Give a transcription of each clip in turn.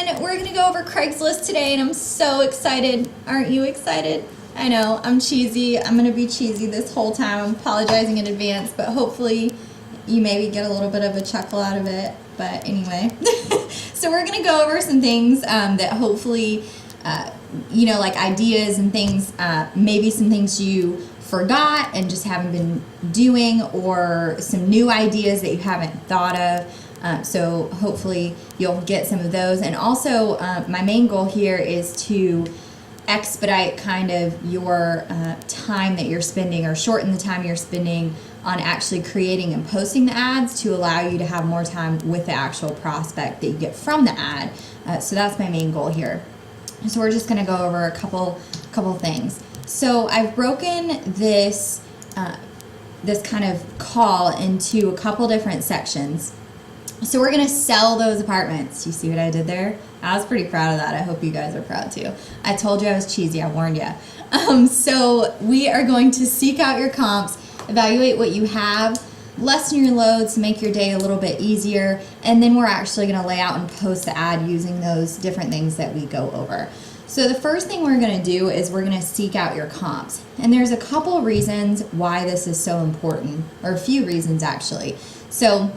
everyone. We're gonna go over Craigslist today and I'm so excited. Aren't you excited? I know, I'm cheesy. I'm gonna be cheesy this whole time. I'm apologizing in advance, but hopefully you maybe get a little bit of a chuckle out of it. But anyway, so we're gonna go over some things that hopefully, like ideas and things, maybe some things you forgot and just haven't been doing, or some new ideas that you haven't thought of. So hopefully you'll get some of those. And also my main goal here is to expedite kind of your time that you're spending, or shorten the time you're spending on actually creating and posting the ads to allow you to have more time with the actual prospect that you get from the ad. So that's my main goal here. So we're just going to go over a couple things. So I've broken this this kind of call into a couple different sections. So we're going to sell those apartments. You see what I did there? I was pretty proud of that. I hope you guys are proud too. I told you I was cheesy. I warned you. So we are going to seek out your comps, evaluate what you have, lessen your loads to make your day a little bit easier, and then we're actually going to lay out and post the ad using those different things that we go over. So the first thing we're going to do is we're going to seek out your comps. And there's a couple reasons why this is so important, or a few reasons actually. So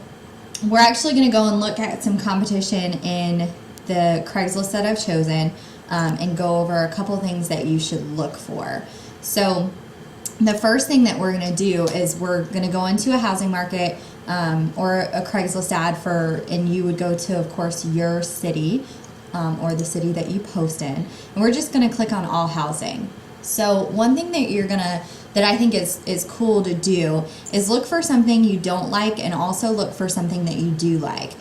we're actually going to go and look at some competition in the Craigslist that I've chosen, and go over a couple things that you should look for. So the first thing that we're going to do is we're going to go into a housing market, or a Craigslist ad and you would go to, of course, your city, or the city that you post in, and we're just going to click on all housing. So one thing that I think is cool to do is look for something you don't like, and also look for something that you do like.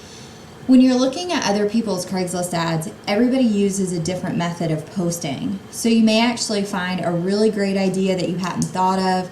When you're looking at other people's Craigslist ads, everybody uses a different method of posting. So you may actually find a really great idea that you hadn't thought of,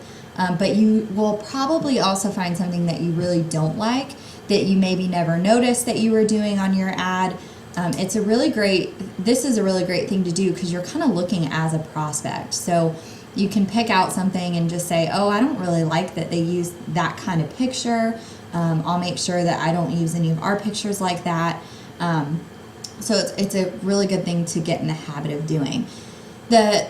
but you will probably also find something that you really don't like, that you maybe never noticed that you were doing on your ad. This is a really great thing to do because you're kind of looking as a prospect. So you can pick out something and just say, oh, I don't really like that they use that kind of picture. I'll make sure that I don't use any of our pictures like that. So it's a really good thing to get in the habit of doing. The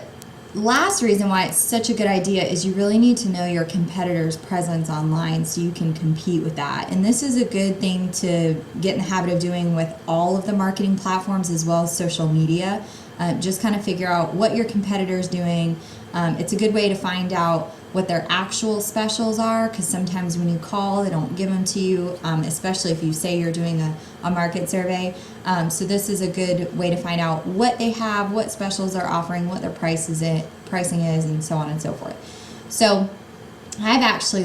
last reason why it's such a good idea is you really need to know your competitor's presence online so you can compete with that. And this is a good thing to get in the habit of doing with all of the marketing platforms as well as social media. Just kind of figure out what your competitor's doing. It's a good way to find out what their actual specials are, because sometimes when you call, they don't give them to you, especially if you say you're doing a market survey. So this is a good way to find out what they have, what specials they're offering, what their pricing is, and so on and so forth. So I've actually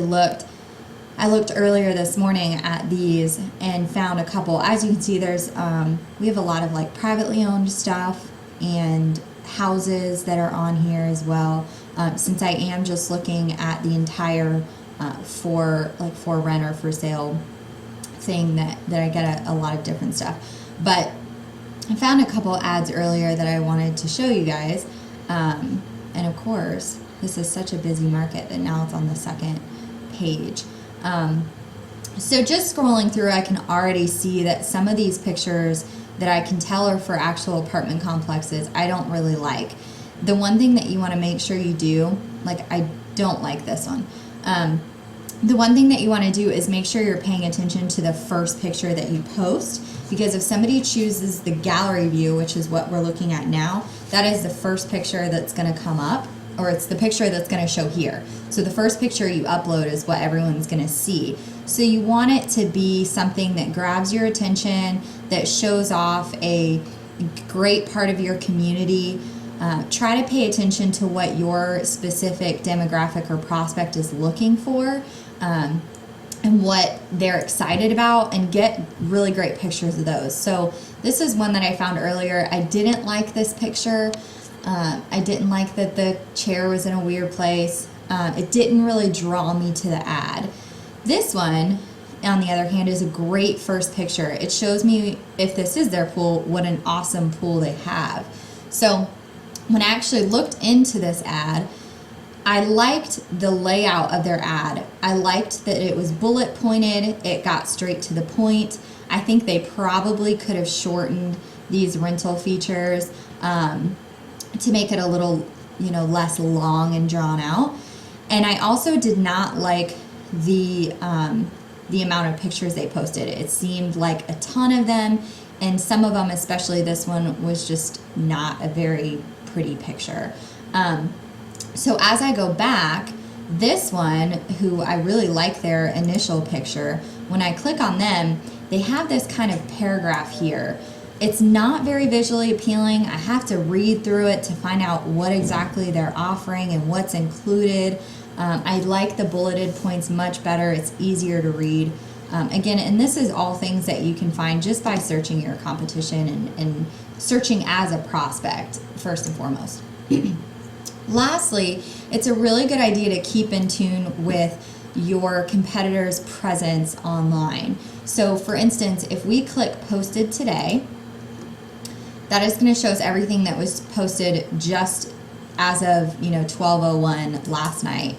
I looked earlier this morning at these and found a couple. As you can see, there's we have a lot of like privately owned stuff and houses that are on here as well. Since I am just looking at the entire for rent or for sale thing, that I get a lot of different stuff. But I found a couple ads earlier that I wanted to show you guys. And of course, this is such a busy market that now it's on the second page. So just scrolling through, I can already see that some of these pictures that I can tell are for actual apartment complexes I don't really like. The one thing that you want to make sure you do, like I don't like this one. The one thing that you want to do is make sure you're paying attention to the first picture that you post, because if somebody chooses the gallery view, which is what we're looking at now, that is the first picture that's going to come up, or it's the picture that's going to show here. So the first picture you upload is what everyone's going to see. So you want it to be something that grabs your attention, that shows off a great part of your community. Try to pay attention to what your specific demographic or prospect is looking for, and what they're excited about, and get really great pictures of those. So this is one that I found earlier. I didn't like this picture. I didn't like that the chair was in a weird place. It didn't really draw me to the ad. This one, on the other hand, is a great first picture. It shows me, if this is their pool, what an awesome pool they have. So when I actually looked into this ad, I liked the layout of their ad. I liked that it was bullet pointed. It got straight to the point. I think they probably could have shortened these rental features to make it a little, less long and drawn out. And I also did not like the amount of pictures they posted. It seemed like a ton of them, and some of them, especially this one, was just not a very pretty picture. So as I go back, this one, who I really like their initial picture, when I click on them, they have this kind of paragraph here. It's not very visually appealing. I have to read through it to find out what exactly they're offering and what's included. I like the bulleted points much better. It's easier to read. Again, and this is all things that you can find just by searching your competition and searching as a prospect, first and foremost. Lastly, it's a really good idea to keep in tune with your competitor's presence online. So for instance, if we click posted today, that is going to show us everything that was posted just as of 12:01 last night.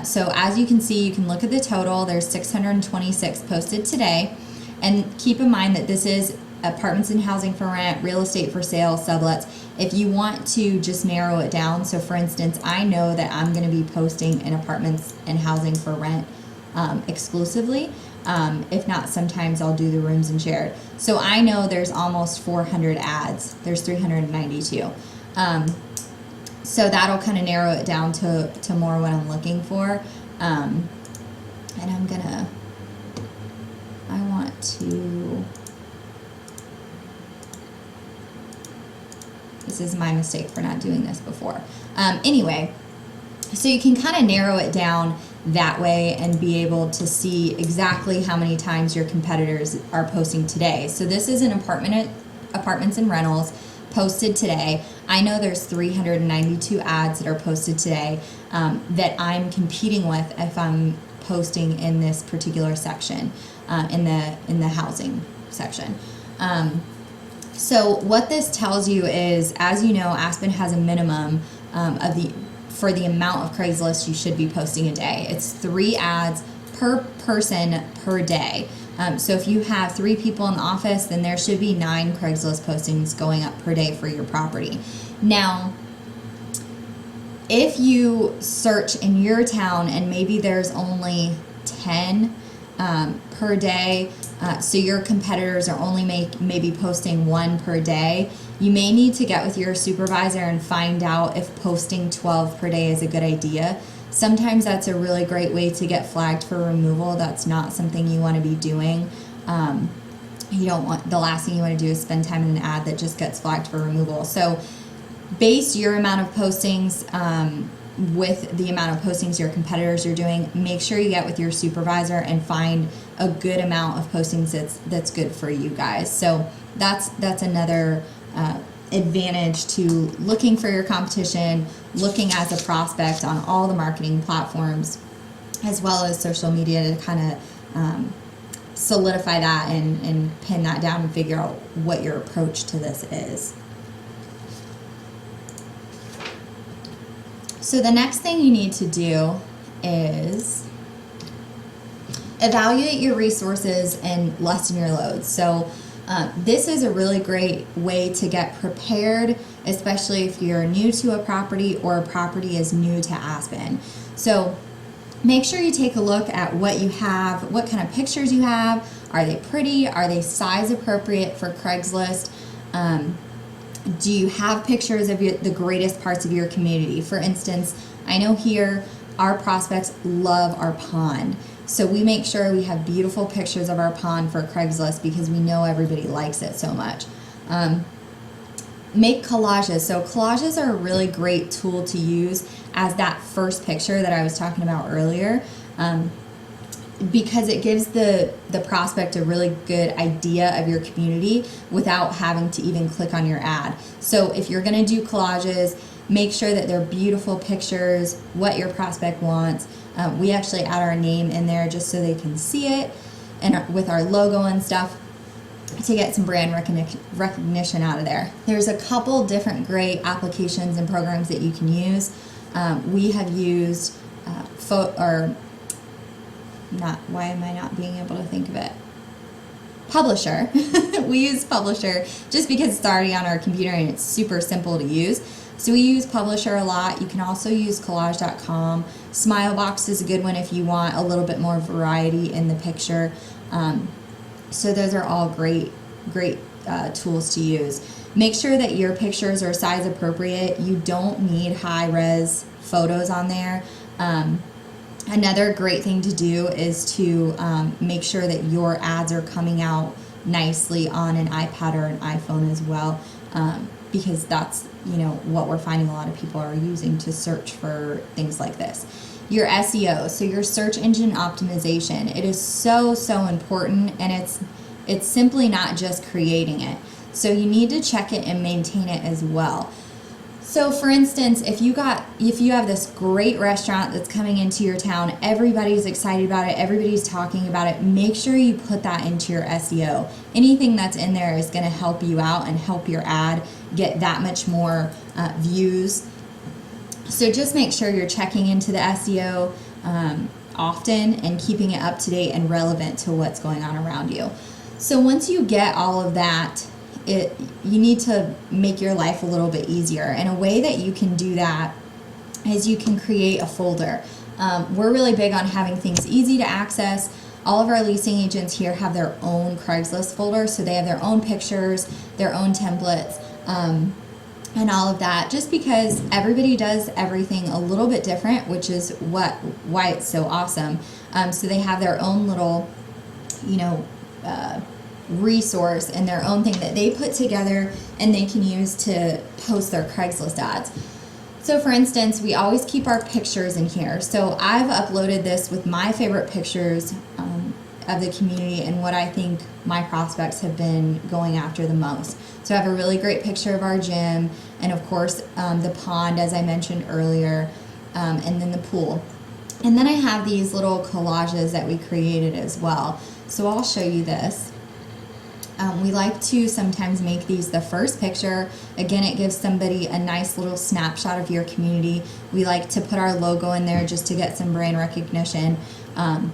So as you can see, you can look at the total. There's 626 posted today, and keep in mind that this is apartments and housing for rent, real estate for sale, sublets. If you want to just narrow it down, so for instance, I know that I'm going to be posting in apartments and housing for rent exclusively. If not, sometimes I'll do the rooms and shared. So I know there's almost 400 ads. There's 392. So that'll kind of narrow it down to more what I'm looking for. And I want to, this is my mistake for not doing this before. Anyway, so you can kind of narrow it down that way and be able to see exactly how many times your competitors are posting today. So this is an apartments and rentals posted today. I know there's 392 ads that are posted today that I'm competing with if I'm posting in this particular section, in the housing section. So what this tells you is, as you know, Aspen has a minimum for the amount of Craigslist you should be posting a day. It's 3 ads per person per day. So if you have 3 people in the office, then there should be 9 Craigslist postings going up per day for your property. Now, if you search in your town and maybe there's only 10 per day, so your competitors are only maybe posting 1 per day, you may need to get with your supervisor and find out if posting 12 per day is a good idea. Sometimes that's a really great way to get flagged for removal. That's not something you want to be doing. You don't want, the last thing you want to do is spend time in an ad that just gets flagged for removal. So base your amount of postings with the amount of postings your competitors are doing. Make sure you get with your supervisor and find a good amount of postings that's good for you guys. So that's another advantage to looking for your competition, looking as a prospect on all the marketing platforms, as well as social media, to kind of solidify that and pin that down and figure out what your approach to this is. So the next thing you need to do is evaluate your resources and lessen your load. So this is a really great way to get prepared, especially if you're new to a property or a property is new to Aspen. So make sure you take a look at what you have, what kind of pictures you have. Are they pretty? Are they size appropriate for Craigslist? Do you have pictures of the greatest parts of your community? For instance, I know here our prospects love our pond. So we make sure we have beautiful pictures of our pond for Craigslist because we know everybody likes it so much. Make collages. So collages are a really great tool to use as that first picture that I was talking about earlier, because it gives the prospect a really good idea of your community without having to even click on your ad. So if you're going to do collages, make sure that they're beautiful pictures, what your prospect wants. We actually add our name in there just so they can see it, and with our logo and stuff, to get some brand recognition out of there. There's a couple different great applications and programs that you can use. We have used why am I not being able to think of it? Publisher. We use Publisher just because it's already on our computer and it's super simple to use. So we use Publisher a lot. You can also use collage.com. Smilebox is a good one if you want a little bit more variety in the picture. So those are all great tools to use. Make sure that your pictures are size appropriate. You don't need high res photos on there. Another great thing to do is to make sure that your ads are coming out nicely on an iPad or an iPhone as well, because that's, you know, what we're finding a lot of people are using to search for things like this. Your SEO, so your search engine optimization, it is so important, and it's simply not just creating it. So you need to check it and maintain it as well. So for instance, if you have this great restaurant that's coming into your town, everybody's excited about it, everybody's talking about it, make sure you put that into your SEO. Anything that's in there is going to help you out and help your ad get that much more views. So just make sure you're checking into the SEO often and keeping it up to date and relevant to what's going on around you. So once you get all of that, you need to make your life a little bit easier. And a way that you can do that is you can create a folder. We're really big on having things easy to access. All of our leasing agents here have their own Craigslist folder, so they have their own pictures, their own templates, and all of that, just because everybody does everything a little bit different, which is why it's so awesome. So they have their own little, resource and their own thing that they put together and they can use to post their Craigslist ads. So for instance, we always keep our pictures in here. So I've uploaded this with my favorite pictures of the community and what I think my prospects have been going after the most. So I have a really great picture of our gym, and of course the pond, as I mentioned earlier, and then the pool. And then I have these little collages that we created as well. So I'll show you this. We like to sometimes make these the first picture. Again, it gives somebody a nice little snapshot of your community. We like to put our logo in there just to get some brand recognition. And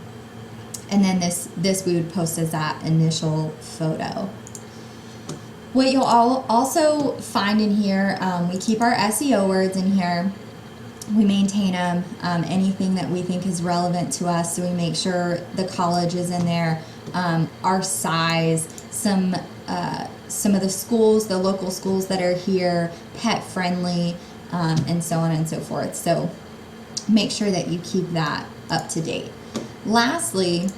then this we would post as that initial photo. What you'll also find in here, we keep our SEO words in here. We maintain them, anything that we think is relevant to us. So we make sure the college is in there, our size, some of the schools, the local schools that are here, pet friendly, and so on and so forth. So make sure that you keep that up to date. Lastly,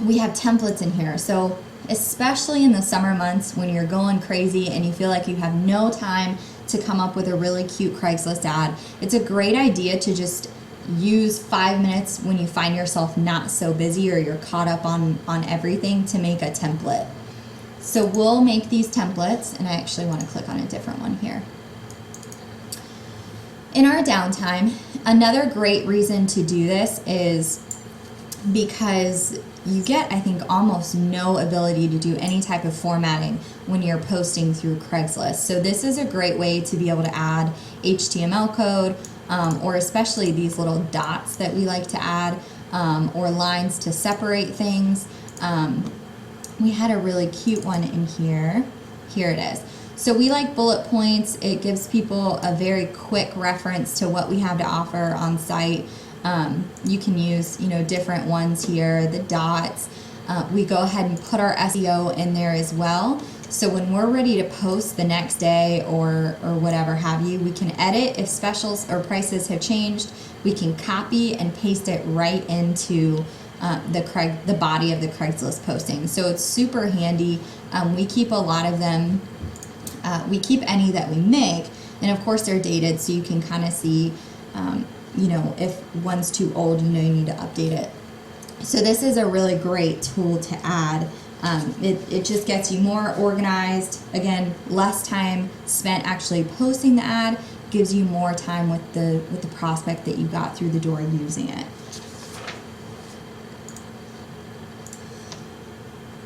we have templates in here. So especially in the summer months when you're going crazy and you feel like you have no time to come up with a really cute Craigslist ad, it's a great idea to just use 5 minutes when you find yourself not so busy or you're caught up on everything to make a template. So we'll make these templates, and I actually want to click on a different one here. In our downtime, another great reason to do this is because you get, I think, almost no ability to do any type of formatting when you're posting through Craigslist. So this is a great way to be able to add HTML code, or especially these little dots that we like to add, or lines to separate things. We had a really cute one in here. Here it is. So we like bullet points. It gives people a very quick reference to what we have to offer on site. You can use, different ones here, the dots. We go ahead and put our SEO in there as well. So when we're ready to post the next day or whatever have you, we can edit if specials or prices have changed. We can copy and paste it right into the body of the Craigslist posting. So it's super handy. We keep a lot of them. We keep any that we make, and of course they're dated, so you can kind of see, if one's too old, you need to update it. So this is a really great tool to add. It just gets you more organized. Again, less time spent actually posting the ad, gives you more time with the prospect that you got through the door using it.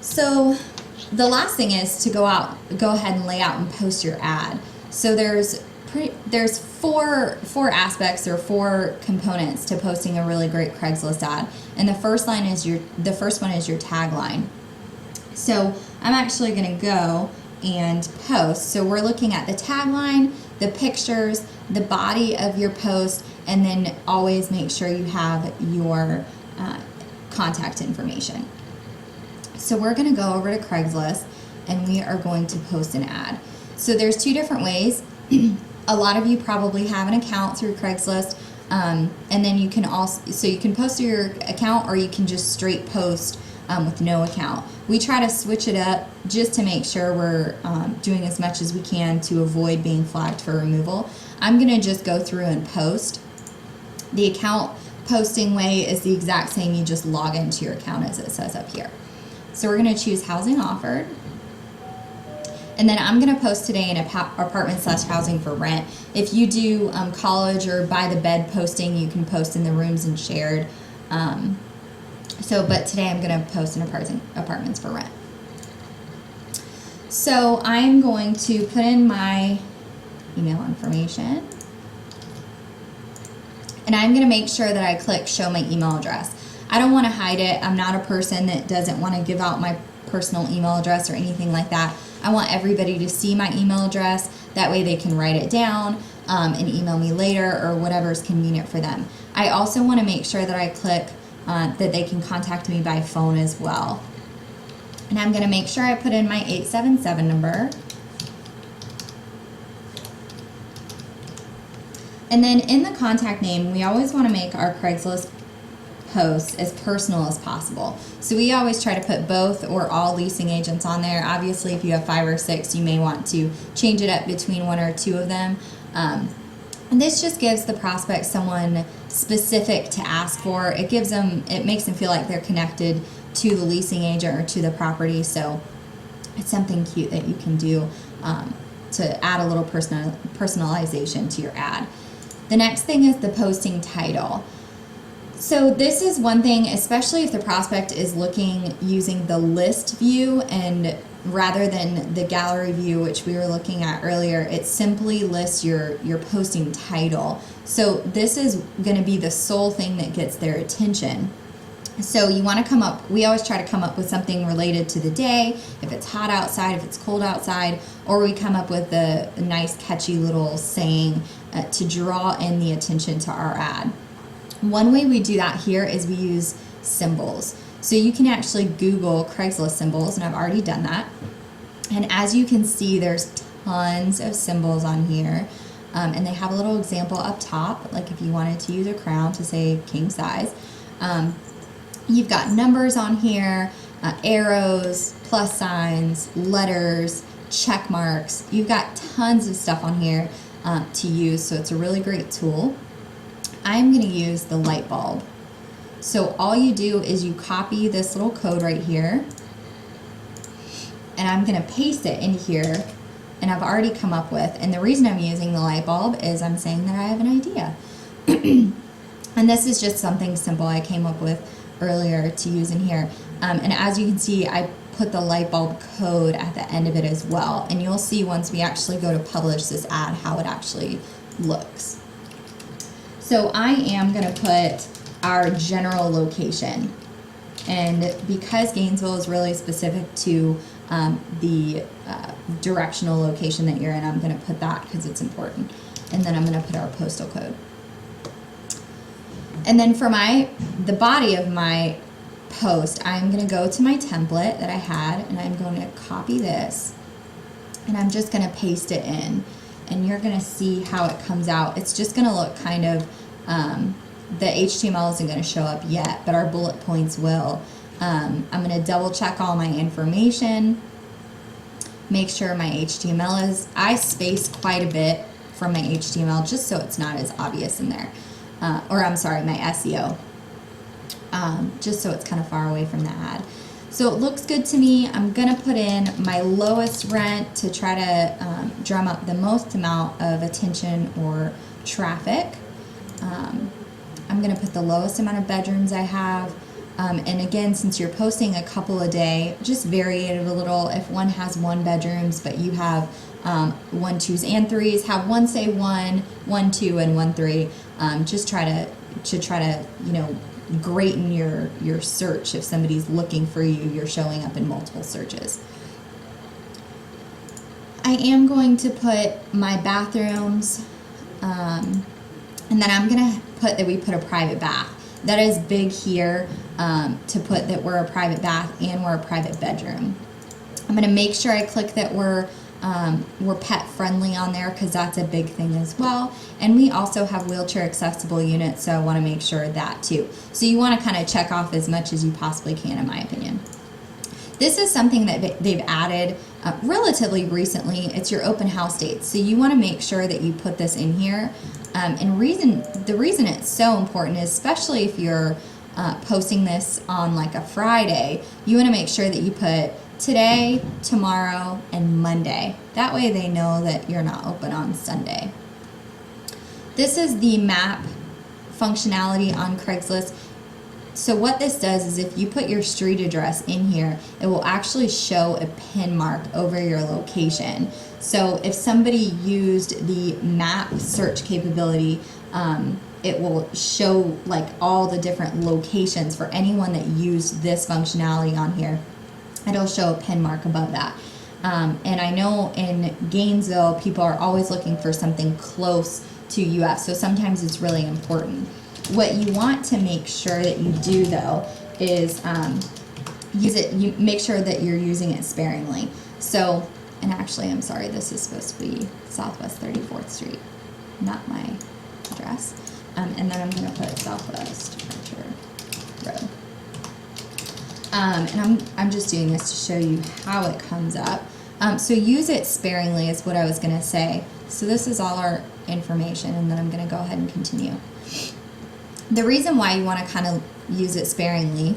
So the last thing is to go ahead and lay out and post your ad. So there's four aspects or four components to posting a really great Craigslist ad. And the first one is your tagline. So I'm actually going to go and post. So we're looking at the tagline, the pictures, the body of your post, and then always make sure you have your contact information. So we're going to go over to Craigslist and we are going to post an ad. So there's two different ways. A lot of you probably have an account through Craigslist, and then you can also, so you can post through your account, or you can just straight post with no account. We try to switch it up just to make sure we're doing as much as we can to avoid being flagged for removal. I'm going to just go through and post. The account posting way is the exact same. You just log into your account as it says up here. So we're going to choose housing offered. And then I'm going to post today an apartment/housing for rent. If you do college or by the bed posting, you can post in the rooms and shared. But today I'm going to post in apartments for rent. So I'm going to put in my email information. And I'm going to make sure that I click show my email address. I don't want to hide it. I'm not a person that doesn't want to give out my personal email address or anything like that. I want everybody to see my email address. That way they can write it down and email me later or whatever is convenient for them. I also want to make sure that I click that they can contact me by phone as well. And I'm going to make sure I put in my 877 number. And then in the contact name, we always want to make our Craigslist posts as personal as possible. So we always try to put both or all leasing agents on there. Obviously, if you have 5 or 6, you may want to change it up between 1 or 2 of them. And this just gives the prospect someone specific to ask for. It makes them feel like they're connected to the leasing agent or to the property. So it's something cute that you can do to add a little personalization to your ad. The next thing is the posting title. So this is one thing, especially if the prospect is looking using the list view and rather than the gallery view, which we were looking at earlier, it simply lists your posting title. So this is going to be the sole thing that gets their attention. So you want to we always try to come up with something related to the day, if it's hot outside, if it's cold outside, or we come up with a nice catchy little saying to draw in the attention to our ad. One way we do that here is we use symbols. So you can actually Google Craigslist symbols, and I've already done that. And as you can see, there's tons of symbols on here. And they have a little example up top, like if you wanted to use a crown to say king size. You've got numbers on here, arrows, plus signs, letters, check marks. You've got tons of stuff on here to use, so it's a really great tool. I'm going to use the light bulb. So all you do is you copy this little code right here, and I'm going to paste it in here, and I've already come up with, and the reason I'm using the light bulb is I'm saying that I have an idea. And this is just something simple I came up with earlier to use in here. And as you can see, I put the light bulb code at the end of it as well. And you'll see once we actually go to publish this ad how it actually looks. So I am going to put our general location. And because Gainesville is really specific to the directional location that you're in, I'm going to put that because it's important. And then I'm going to put our postal code. And then for the body of my post, I'm going to go to my template that I had, and I'm going to copy this, and I'm just going to paste it in, and you're going to see how it comes out. It's just going to look kind of, the HTML isn't going to show up yet, but our bullet points will. I'm going to double check all my information, make sure my HTML is, I space quite a bit from my HTML just so it's not as obvious in there. Or I'm sorry, my SEO, just so it's kind of far away from the ad. So it looks good to me. I'm going to put in my lowest rent to try to drum up the most amount of attention or traffic. I'm going to put the lowest amount of bedrooms I have. And again, since you're posting a couple a day, just vary it a little. If one has 1 bedrooms, but you have 1, 2s, and 3s, have one say 1, 1, 2, and 1, 3. Just try to great in your search. If somebody's looking for you, you're showing up in multiple searches. I am going to put my bathrooms, and then I'm going to put that we put a private bath. That is big here, to put that we're a private bath and we're a private bedroom. I'm going to make sure I click that we're pet friendly on there, because that's a big thing as well. And we also have wheelchair accessible units, so I want to make sure of that too. So you want to kind of check off as much as you possibly can, in my opinion. This is something that they've added relatively recently. It's your open house dates. So you want to make sure that you put this in here. And the reason it's so important is, especially if you're posting this on like a Friday, you want to make sure that you put today, tomorrow, and Monday. That way they know that you're not open on Sunday. This is the map functionality on Craigslist. So what this does is, if you put your street address in here, it will actually show a pin mark over your location. So if somebody used the map search capability, it will show like all the different locations for anyone that used this functionality on here. It'll show a pin mark above that. And I know in Gainesville, people are always looking for something close to UF, so sometimes it's really important. What you want to make sure that you do, though, is you make sure that you're using it sparingly. So, and actually, I'm sorry, this is supposed to be Southwest 34th Street, not my address. And then I'm going to put Southwest Archer Road. And I'm just doing this to show you how it comes up. So use it sparingly is what I was going to say. So this is all our information, and then I'm going to go ahead and continue. The reason why you want to kind of use it sparingly,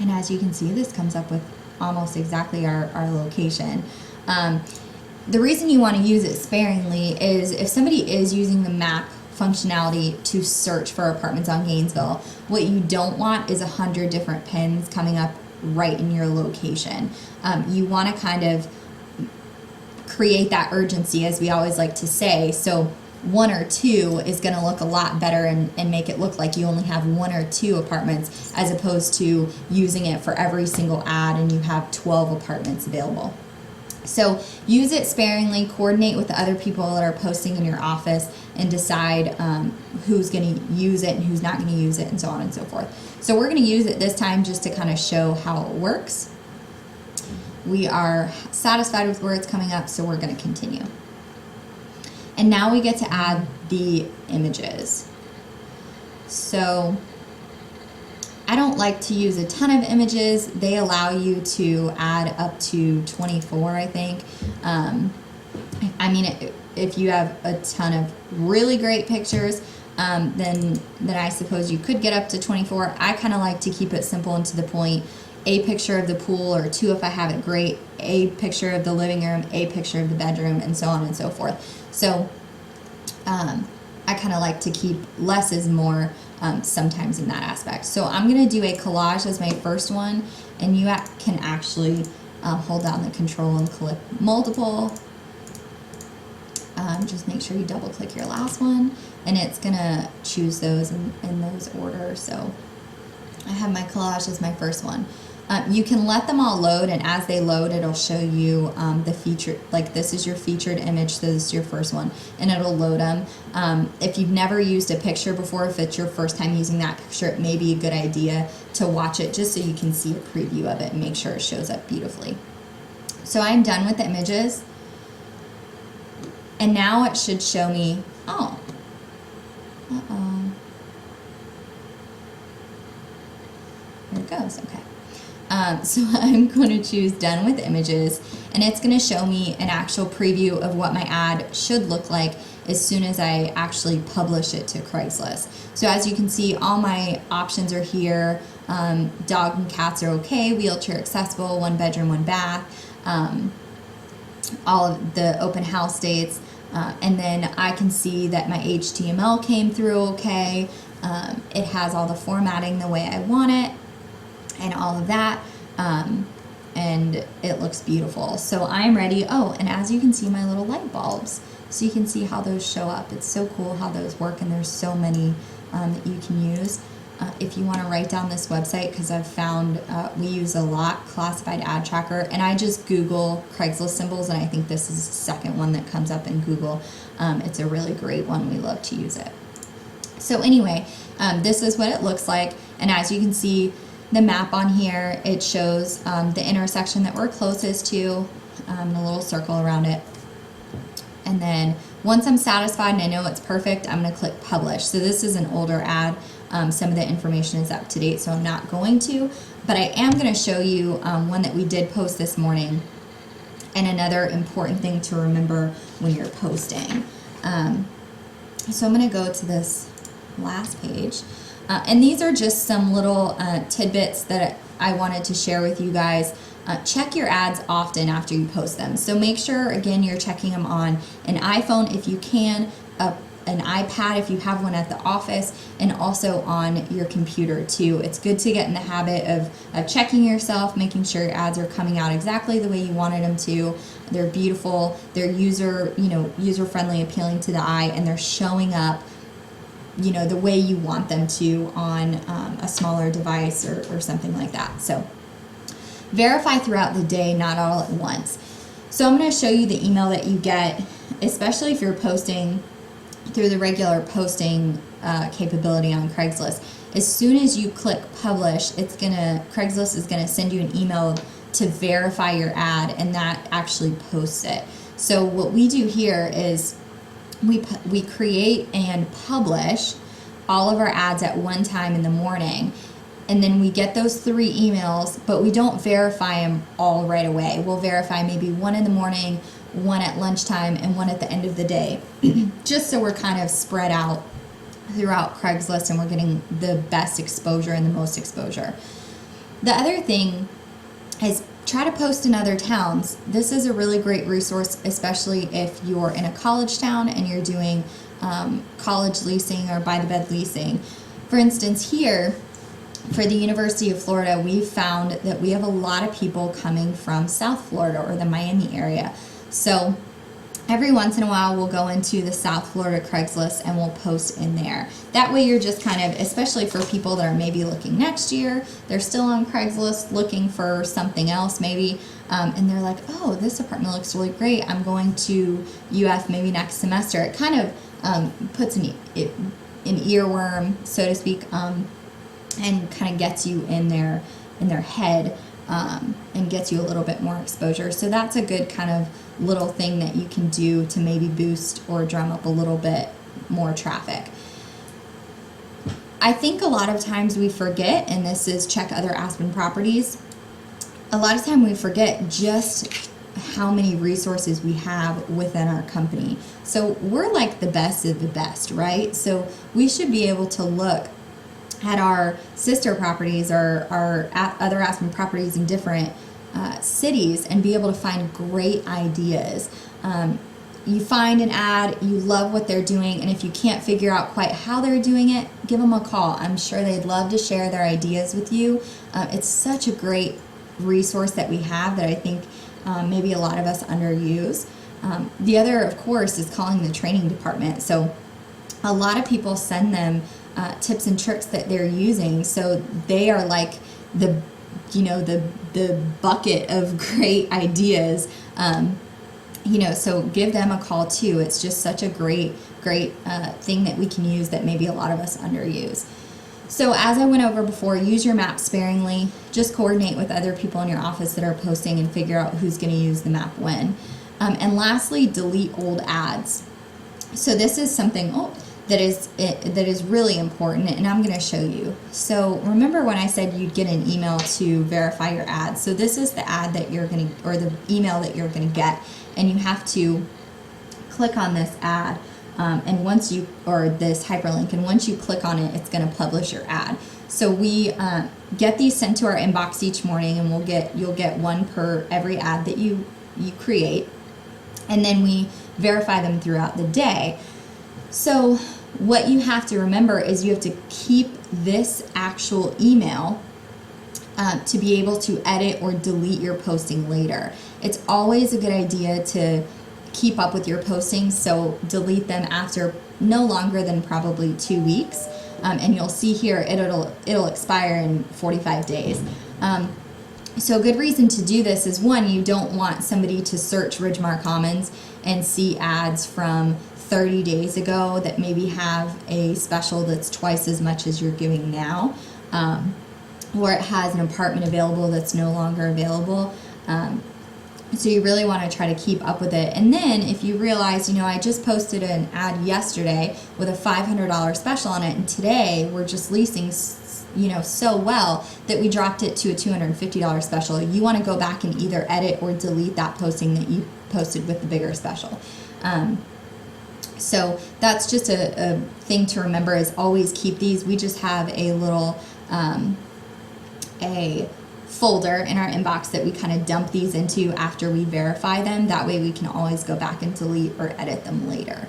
and as you can see, this comes up with almost exactly our location. The reason you want to use it sparingly is if somebody is using the map functionality to search for apartments on Gainesville, what you don't want is 100 different pins coming up right in your location. You want to kind of create that urgency, as we always like to say. So 1 or 2 is going to look a lot better and make it look like you only have 1 or 2 apartments, as opposed to using it for every single ad and you have 12 apartments available. So use it sparingly, coordinate with the other people that are posting in your office, and decide who's going to use it and who's not going to use it, and so on and so forth. So we're going to use it this time just to kind of show how it works. We are satisfied with where it's coming up, so we're going to continue. And now we get to add the images. So I don't like to use a ton of images. They allow you to add up to 24, I think. I mean, if you have a ton of really great pictures, then I suppose you could get up to 24. I kind of like to keep it simple and to the point. A picture of the pool, or 2 if I have it great, a picture of the living room, a picture of the bedroom, and so on and so forth. So I kind of like to keep less is more sometimes in that aspect. So I'm going to do a collage as my first one, and you can actually hold down the control and click multiple. Just make sure you double click your last one, and it's going to choose those in those order. So I have my collage as my first one. You can let them all load, and as they load, it'll show you the feature, like this is your featured image, so this is your first one, and it'll load them. If you've never used a picture before, if it's your first time using that picture, it may be a good idea to watch it just so you can see a preview of it and make sure it shows up beautifully. So I'm done with the images, and now it should show me, oh, there it goes, okay. So I'm going to choose done with images, and it's going to show me an actual preview of what my ad should look like as soon as I actually publish it to Craigslist. So as you can see, all my options are here. Dog and cats are okay, wheelchair accessible, 1 bedroom, 1 bath, all of the open house dates, and then I can see that my HTML came through okay. It has all the formatting the way I want it, and all of that, and it looks beautiful. So I'm ready. Oh, and as you can see, my little light bulbs, so you can see how those show up. It's so cool how those work, and there's so many that you can use. if you want to write down this website, because I've found we use a lot, Classified Ad Tracker, and I just Google Craigslist symbols, and I think this is the second one that comes up in Google. It's a really great one. We love to use it. So anyway, this is what it looks like, and as you can see, the map on here, it shows the intersection that we're closest to, and a little circle around it. And then once I'm satisfied and I know it's perfect, I'm going to click publish. So this is an older ad. Some of the information is up to date, so I'm not going to, but I am going to show you one that we did post this morning, and another important thing to remember when you're posting. So I'm going to go to this last page, and these are just some little tidbits that I wanted to share with you guys. Check your ads often after you post them. So make sure, again, you're checking them on an iPhone if you can, an iPad if you have one at the office, and also on your computer too. It's good to get in the habit of checking yourself, making sure your ads are coming out exactly the way you wanted them to. They're beautiful, they're user-friendly, appealing to the eye, and they're showing up the way you want them to on a smaller device or something like that. So verify throughout the day, not all at once. So I'm going to show you the email that you get, especially if you're posting through the regular posting capability on Craigslist. As soon as you click publish, Craigslist is going to send you an email to verify your ad, and that actually posts it. So what we do here is we create and publish all of our ads at one time in the morning, and then we get those 3 emails, but we don't verify them all right away. We'll verify maybe one in the morning, one at lunchtime, and one at the end of the day, just so we're kind of spread out throughout Craigslist and we're getting the best exposure and the most exposure. The other thing is try to post in other towns. This is a really great resource, especially if you're in a college town and you're doing college leasing or by-the-bed leasing. For instance, here, for the University of Florida, we've found that we have a lot of people coming from South Florida or the Miami area. So every once in a while, we'll go into the South Florida Craigslist and we'll post in there. That way you're just kind of, especially for people that are maybe looking next year, they're still on Craigslist looking for something else maybe, and they're like, oh, this apartment looks really great. I'm going to UF maybe next semester. It kind of puts an earworm, so to speak, and kind of gets you in their head, and gets you a little bit more exposure. So that's a good kind of little thing that you can do to maybe boost or drum up a little bit more traffic. I think a lot of times we forget, and this is check other Aspen properties, a lot of time we forget just how many resources we have within our company. So we're like the best of the best, right? So we should be able to look at our sister properties or our other Aspen properties in different cities and be able to find great ideas. You find an ad, you love what they're doing, and if you can't figure out quite how they're doing it, give them a call. I'm sure they'd love to share their ideas with you. It's such a great resource that we have that I think maybe a lot of us underuse. The other, of course, is calling the training department. So a lot of people send them tips and tricks that they're using, so they are like the bucket of great ideas. So give them a call too. It's just such a great thing that we can use that maybe a lot of us underuse. So as I went over before, use your map sparingly. Just coordinate with other people in your office that are posting and figure out who's going to use the map when. And lastly, delete old ads. So this is something that is really important, and I'm going to show you. So remember when I said you'd get an email to verify your ad? So this is the ad that you're going to, or the email that you're going to get, and you have to click on this ad, and once you, or this hyperlink, and once you click on it, it's going to publish your ad. So we get these sent to our inbox each morning, and you'll get one per every ad that you create, and then we verify them throughout the day. So what you have to remember is you have to keep this actual email to be able to edit or delete your posting later. It's always a good idea to keep up with your postings, so delete them after no longer than probably 2 weeks. and you'll see here it'll expire in 45 days. So a good reason to do this is, one, you don't want somebody to search Ridgemar Commons and see ads from 30 days ago that maybe have a special that's twice as much as you're giving now, or it has an apartment available that's no longer available. So you really want to try to keep up with it. And then if you realize, I just posted an ad yesterday with a $500 special on it, and today we're just leasing so well that we dropped it to a $250 special, you want to go back and either edit or delete that posting that you posted with the bigger special. So that's just a thing to remember, is always keep these. We just have a little a folder in our inbox that we kind of dump these into after we verify them. That way we can always go back and delete or edit them later.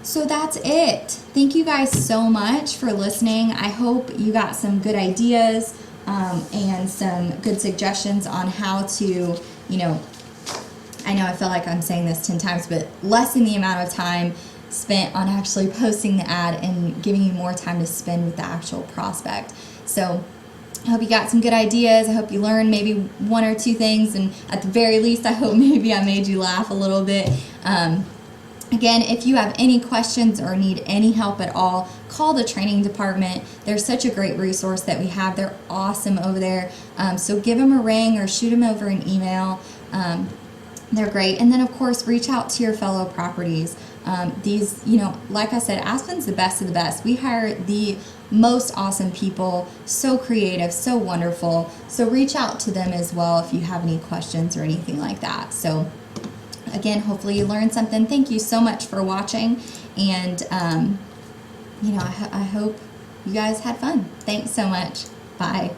So that's it. Thank you guys so much for listening. I hope you got some good ideas and some good suggestions on how to, I know I feel like I'm saying this 10 times, but lessen the amount of time spent on actually posting the ad and giving you more time to spend with the actual prospect. So I hope you got some good ideas. I hope you learned maybe one or two things, and at the very least, I hope maybe I made you laugh a little bit. Again, if you have any questions or need any help at all, call the training department. They're such a great resource that we have. They're awesome over there. So give them a ring or shoot them over an email. They're great. And then, of course, reach out to your fellow properties. These, like I said, Aspen's the best of the best. We hire the most awesome people, so creative, so wonderful. So reach out to them as well if you have any questions or anything like that. So again, hopefully you learned something. Thank you so much for watching. And, I hope you guys had fun. Thanks so much. Bye.